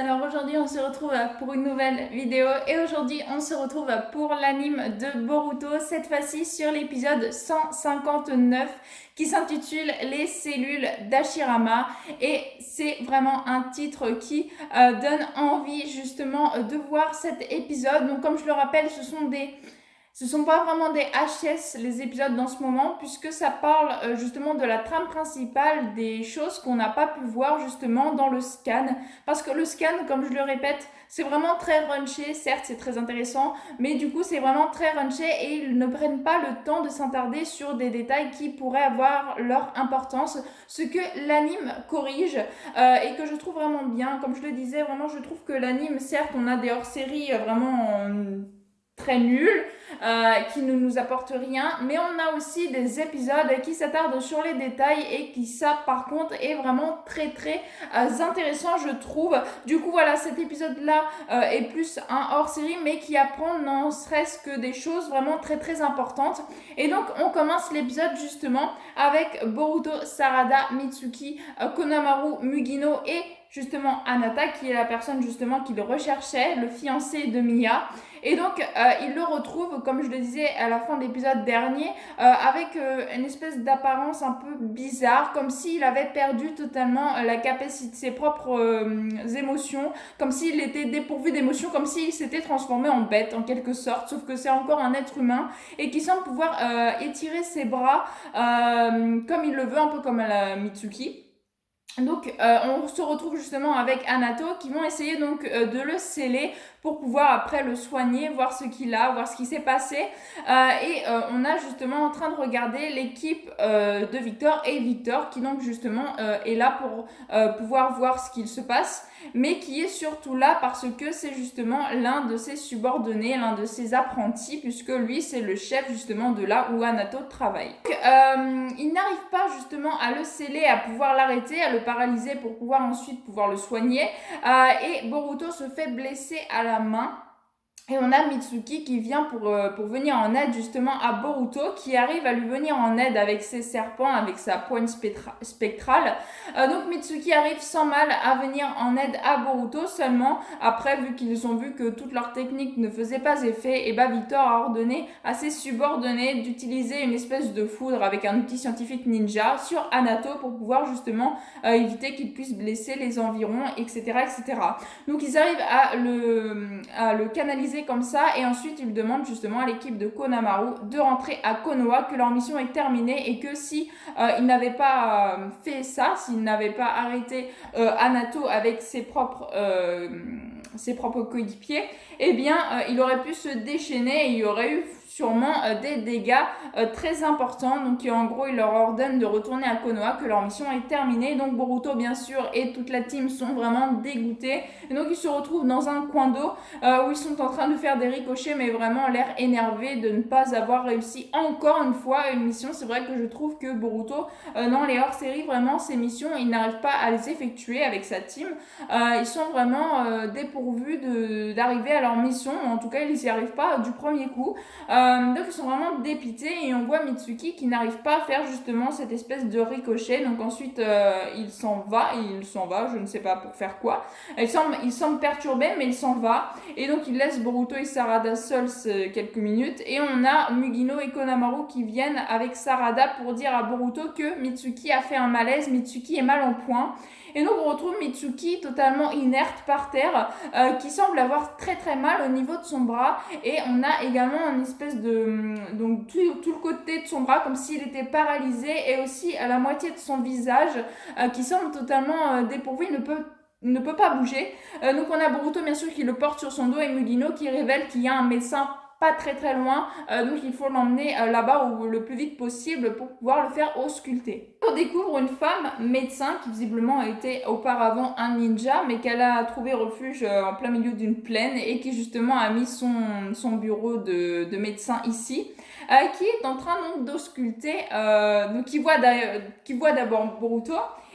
alors aujourd'hui on se retrouve pour une nouvelle vidéo et aujourd'hui on se retrouve pour l'anime de Boruto, cette fois-ci sur l'épisode 159 qui s'intitule Les cellules d'Hashirama et c'est vraiment un titre qui donne envie justement de voir cet épisode. Donc comme je le rappelle, ce sont pas vraiment des HS les épisodes dans ce moment puisque ça parle justement de la trame principale, des choses qu'on n'a pas pu voir justement dans le scan. Parce que le scan, comme je le répète, c'est vraiment très runché, certes c'est très intéressant, mais du coup c'est vraiment très runché et ils ne prennent pas le temps de s'attarder sur des détails qui pourraient avoir leur importance, ce que l'anime corrige et que je trouve vraiment bien. Comme je le disais, vraiment je trouve que l'anime, certes on a des hors-séries vraiment très nuls, qui ne nous apportent rien, mais on a aussi des épisodes qui s'attardent sur les détails et qui ça par contre est vraiment très intéressant je trouve. Du coup voilà, cet épisode là est plus un hors-série mais qui apprend non serait-ce que des choses vraiment très importantes. Et donc on commence l'épisode justement avec Boruto, Sarada, Mitsuki, Konohamaru, Mugino et justement Anata qui est la personne justement qui le recherchait, le fiancé de Miya. Et donc il le retrouve, comme je le disais à la fin de l'épisode dernier, avec une espèce d'apparence un peu bizarre, comme s'il avait perdu totalement la capacité de ses propres émotions, comme s'il était dépourvu d'émotions, comme s'il s'était transformé en bête en quelque sorte, sauf que c'est encore un être humain et qui semble pouvoir étirer ses bras comme il le veut, un peu comme la Mitsuki. Donc on se retrouve justement avec Anato qui vont essayer donc de le sceller pour pouvoir après le soigner, voir ce qu'il a, voir ce qui s'est passé. On a justement en train de regarder l'équipe de Victor et Victor qui donc justement est là pour pouvoir voir ce qu'il se passe, mais qui est surtout là parce que c'est justement l'un de ses subordonnés, l'un de ses apprentis, puisque lui c'est le chef justement de là où Anato travaille. Donc, il n'arrive pas justement à le sceller, à pouvoir l'arrêter, à le paralyser pour pouvoir ensuite pouvoir le soigner. Et Boruto se fait blesser à la main. Et on a Mitsuki qui vient pour venir en aide justement à Boruto, qui arrive à lui venir en aide avec ses serpents, avec sa poigne spectrale. Donc Mitsuki arrive sans mal à venir en aide à Boruto, seulement après, vu qu'ils ont vu que toute leur technique ne faisait pas effet, et Victor a ordonné à ses subordonnés d'utiliser une espèce de foudre avec un outil scientifique ninja sur Anato pour pouvoir justement éviter qu'il puisse blesser les environs, etc. Donc ils arrivent à le canaliser comme ça et ensuite ils demandent justement à l'équipe de Konohamaru de rentrer à Konoha, que leur mission est terminée et que si ils n'avaient pas fait ça, s'ils n'avaient pas arrêté Anato avec ses propres coéquipiers, eh bien il aurait pu se déchaîner et il y aurait eu sûrement des dégâts très importants. Donc en gros il leur ordonne de retourner à Konoha, que leur mission est terminée. Donc Boruto bien sûr et toute la team sont vraiment dégoûtés et donc ils se retrouvent dans un coin d'eau où ils sont en train de faire des ricochets, mais vraiment l'air énervé de ne pas avoir réussi encore une fois une mission. C'est vrai que je trouve que Boruto dans les hors-séries, vraiment ces missions il n'arrive pas à les effectuer avec sa team. Ils sont vraiment dépourvus d'arriver à leur mission, en tout cas ils n'y arrivent pas du premier coup. Donc ils sont vraiment dépités et on voit Mitsuki qui n'arrive pas à faire justement cette espèce de ricochet. Donc ensuite il s'en va, je ne sais pas pour faire quoi. Il semble perturbé mais il s'en va et donc il laisse Boruto et Sarada seuls quelques minutes et on a Mugino et Konohamaru qui viennent avec Sarada pour dire à Boruto que Mitsuki a fait un malaise, Mitsuki est mal en point. Et donc on retrouve Mitsuki totalement inerte par terre, qui semble avoir très mal au niveau de son bras. Et on a également une espèce de... donc tout le côté de son bras comme s'il était paralysé et aussi à la moitié de son visage qui semble totalement dépourvu, il ne peut pas bouger. Donc on a Boruto bien sûr qui le porte sur son dos et Mugino qui révèle qu'il y a un médecin pas très loin, donc il faut l'emmener là-bas le plus vite possible pour pouvoir le faire ausculter. On découvre une femme médecin qui visiblement était auparavant un ninja mais qu'elle a trouvé refuge en plein milieu d'une plaine et qui justement a mis son bureau de médecin ici, qui est en train donc d'ausculter, donc qui voit d'abord Boruto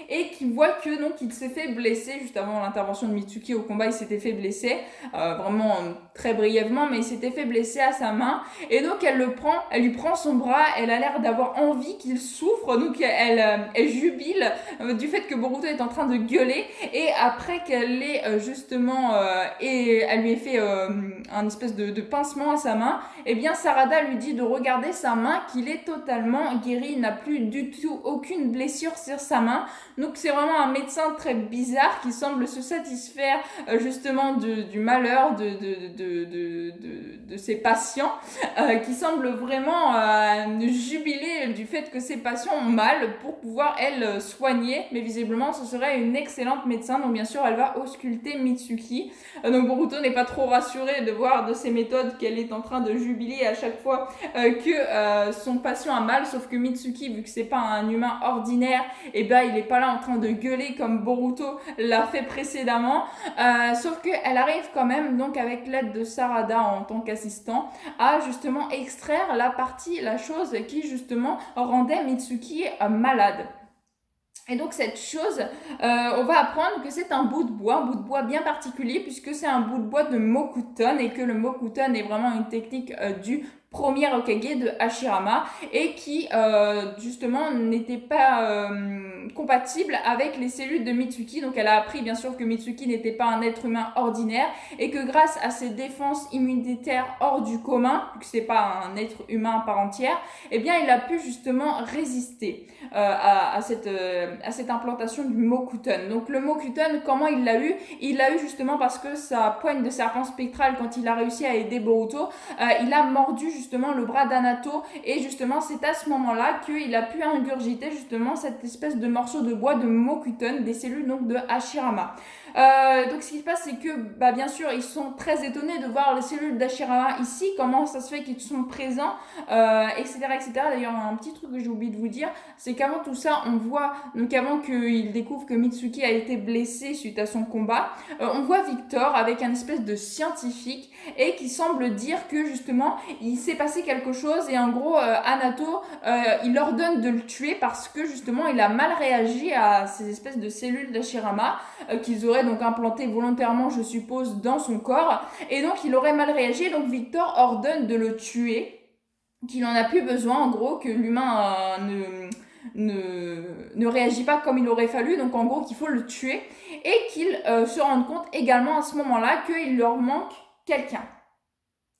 et qui voit que donc il s'est fait blesser juste avant l'intervention de Mitsuki au combat. Il s'était fait blesser vraiment très brièvement, mais il s'était fait blesser à sa main, et donc elle lui prend son bras. Elle a l'air d'avoir envie qu'il souffre, donc elle jubile du fait que Boruto est en train de gueuler, et après qu'elle ait et elle lui ait fait un espèce de pincement à sa main, et bien Sarada lui dit de regarder sa main, qu'il est totalement guéri, il n'a plus du tout aucune blessure sur sa main. Donc c'est vraiment un médecin très bizarre qui semble se satisfaire justement du malheur de ses patients, qui semble vraiment jubiler du fait que ses patients ont mal pour pouvoir elle soigner, mais visiblement ce serait une excellente médecin. Donc bien sûr elle va ausculter Mitsuki, donc Boruto n'est pas trop rassuré de voir de ses méthodes qu'elle est en train de jubiler à chaque fois que son patient a mal, sauf que Mitsuki, vu que c'est pas un humain ordinaire, et ben il est pas là en train de gueuler comme Boruto l'a fait précédemment, sauf qu'elle arrive quand même, donc avec l'aide de Sarada en tant qu'assistant, à justement extraire la chose qui justement rendait Mitsuki malade. Et donc cette chose, on va apprendre que c'est un bout de bois bien particulier, puisque c'est un bout de bois de Mokuton, et que le Mokuton est vraiment une technique du premier Hokage de Hashirama, et qui justement n'était pas compatible avec les cellules de Mitsuki. Donc elle a appris bien sûr que Mitsuki n'était pas un être humain ordinaire, et que grâce à ses défenses immunitaires hors du commun, vu que c'est pas un être humain à part entière, eh bien il a pu justement résister à cette implantation du Mokuton. Donc le Mokuton, comment il l'a eu? Il l'a eu justement parce que sa poigne de serpent spectral, quand il a réussi à aider Boruto, il a mordu justement le bras d'Anato, et justement c'est à ce moment-là qu'il a pu ingurgiter justement cette espèce de morceau de bois de Mokuton, des cellules donc de Hashirama. Donc ce qui se passe, c'est que bien sûr ils sont très étonnés de voir les cellules d'Hashirama ici, comment ça se fait qu'ils sont présents, etc., etc. D'ailleurs un petit truc que j'ai oublié de vous dire, c'est qu'avant tout ça on voit, donc avant qu'il découvre que Mitsuki a été blessé suite à son combat, on voit Victor avec un espèce de scientifique, et qui semble dire que justement il s'est passé quelque chose, et en gros Anato il ordonne de le tuer parce que justement il a mal réagi à ces espèces de cellules d'Hashirama qu'ils auraient donc implantées volontairement, je suppose, dans son corps, et donc il aurait mal réagi. Donc Victor ordonne de le tuer, qu'il en a plus besoin, en gros, que l'humain ne réagit pas comme il aurait fallu, donc en gros qu'il faut le tuer, et qu'il se rende compte également à ce moment-là qu'il leur manque quelqu'un.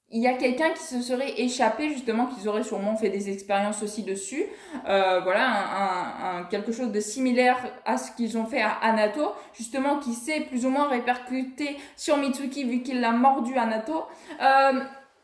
Il y a quelqu'un qui se serait échappé, justement, qu'ils auraient sûrement fait des expériences aussi dessus. Voilà, quelque chose de similaire à ce qu'ils ont fait à Anato, justement, qui s'est plus ou moins répercuté sur Mitsuki vu qu'il l'a mordu Anato.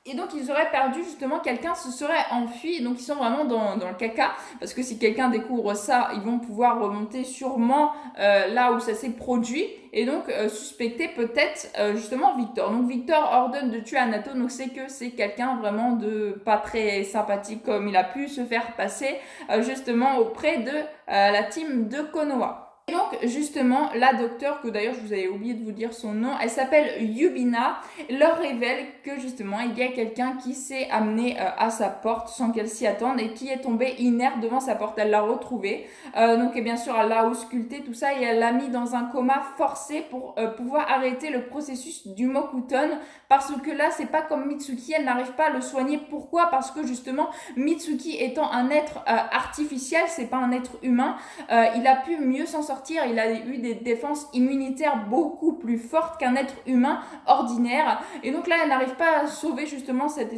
Et donc ils auraient perdu justement quelqu'un, se serait enfui, donc ils sont vraiment dans le caca, parce que si quelqu'un découvre ça, ils vont pouvoir remonter sûrement là où ça s'est produit, et donc suspecter peut-être justement Victor. Donc Victor ordonne de tuer Anato, donc c'est que c'est quelqu'un vraiment de pas très sympathique, comme il a pu se faire passer justement auprès de la team de Konoha. Et donc justement la docteure, que d'ailleurs je vous avais oublié de vous dire son nom, elle s'appelle Yubina, leur révèle que justement il y a quelqu'un qui s'est amené à sa porte sans qu'elle s'y attende, et qui est tombé inerte devant sa porte. Elle l'a retrouvé, donc et bien sûr elle l'a ausculté tout ça, et elle l'a mis dans un coma forcé pour pouvoir arrêter le processus du Mokuton, parce que là c'est pas comme Mitsuki, elle n'arrive pas à le soigner. Pourquoi? Parce que justement Mitsuki étant un être artificiel, c'est pas un être humain, il a pu mieux s'en sortir, il a eu des défenses immunitaires beaucoup plus fortes qu'un être humain ordinaire, et donc là elle n'arrive pas à sauver justement cette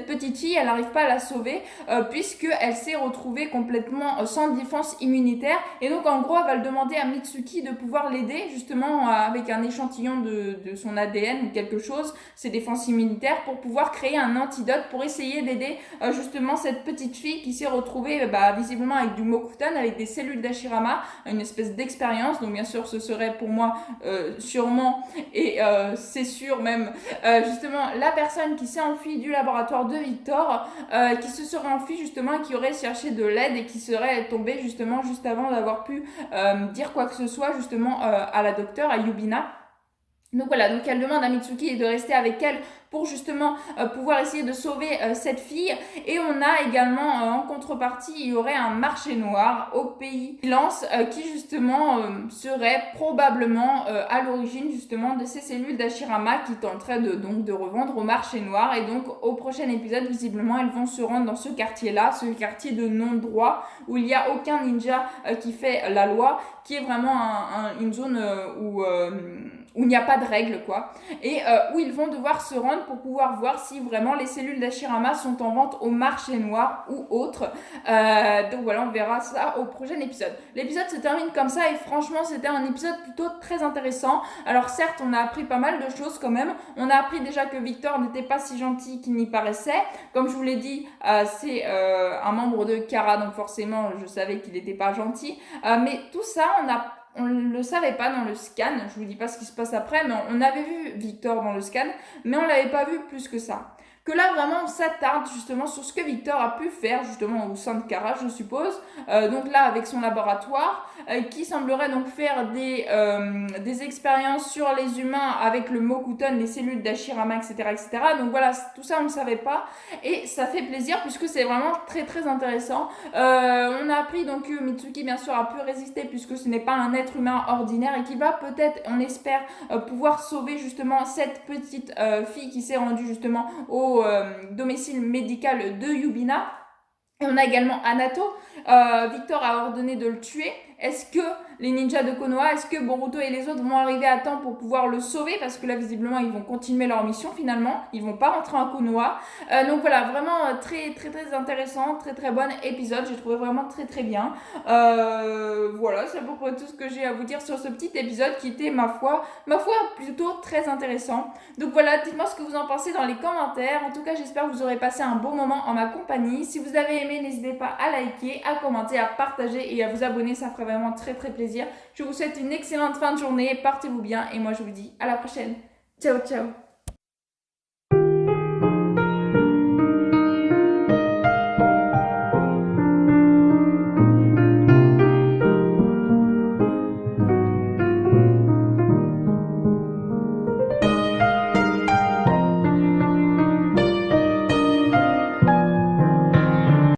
petite fille, elle n'arrive pas à la sauver puisqu'elle s'est retrouvée complètement sans défense immunitaire, et donc en gros elle va le demander à Mitsuki de pouvoir l'aider justement avec un échantillon de son ADN ou quelque chose, ses défenses immunitaires, pour pouvoir créer un antidote pour essayer d'aider justement cette petite fille qui s'est retrouvée visiblement avec du Mokuton, avec des cellules d'Hashirama, une espèce d'expérience. Donc bien sûr ce serait pour moi sûrement, et c'est sûr même, justement la personne qui s'est enfuie du laboratoire de Victor, qui se serait enfuie justement, qui aurait cherché de l'aide, et qui serait tombée justement juste avant d'avoir pu dire quoi que ce soit justement à la docteure, à Yubina. Donc voilà, donc elle demande à Mitsuki de rester avec elle pour justement pouvoir essayer de sauver cette fille. Et on a également en contrepartie, il y aurait un marché noir au pays Lance qui justement serait probablement à l'origine justement de ces cellules d'Ashirama qui tenteraient de revendre au marché noir. Et donc au prochain épisode, visiblement, elles vont se rendre dans ce quartier-là, ce quartier de non-droit où il n'y a aucun ninja qui fait la loi, qui est vraiment une zone où il n'y a pas de règles, quoi, et où ils vont devoir se rendre pour pouvoir voir si vraiment les cellules d'Ashirama sont en vente au marché noir ou autre. Donc voilà, on verra ça au prochain épisode. L'épisode se termine comme ça et franchement, c'était un épisode plutôt très intéressant. Alors certes, on a appris pas mal de choses quand même. On a appris déjà que Victor n'était pas si gentil qu'il n'y paraissait. Comme je vous l'ai dit, c'est un membre de Kara, donc forcément, je savais qu'il n'était pas gentil. Mais tout ça, on ne le savait pas dans le scan, je vous dis pas ce qui se passe après, mais on avait vu Victor dans le scan, mais on l'avait pas vu plus que ça. Que là vraiment on s'attarde justement sur ce que Victor a pu faire justement au sein de Kara, je suppose, donc là avec son laboratoire, qui semblerait donc faire des expériences sur les humains avec le Mokuton, les cellules d'Ashirama, etc., etc. Donc voilà, tout ça on ne savait pas, et ça fait plaisir puisque c'est vraiment très très intéressant. On a appris donc que Mitsuki bien sûr a pu résister puisque ce n'est pas un être humain ordinaire et qui va peut-être, on espère, pouvoir sauver justement cette petite fille qui s'est rendue justement au domicile médical de Yubina. Et on a également Anato. Victor a ordonné de le tuer. Est-ce que les ninjas de Konoha, est-ce que Boruto et les autres vont arriver à temps pour pouvoir le sauver? Parce que là, visiblement, ils vont continuer leur mission finalement. Ils vont pas rentrer en Konoha. Donc voilà, vraiment très très très intéressant, très très bon épisode. J'ai trouvé vraiment très très bien. Voilà, c'est à peu près tout ce que j'ai à vous dire sur ce petit épisode qui était, ma foi plutôt très intéressant. Donc voilà, dites-moi ce que vous en pensez dans les commentaires. En tout cas, j'espère que vous aurez passé un bon moment en ma compagnie. Si vous avez aimé, n'hésitez pas à liker, à commenter, à partager et à vous abonner. Ça ferait vraiment très très plaisir. Je vous souhaite une excellente fin de journée. Portez-vous bien et moi je vous dis à la prochaine. Ciao ciao.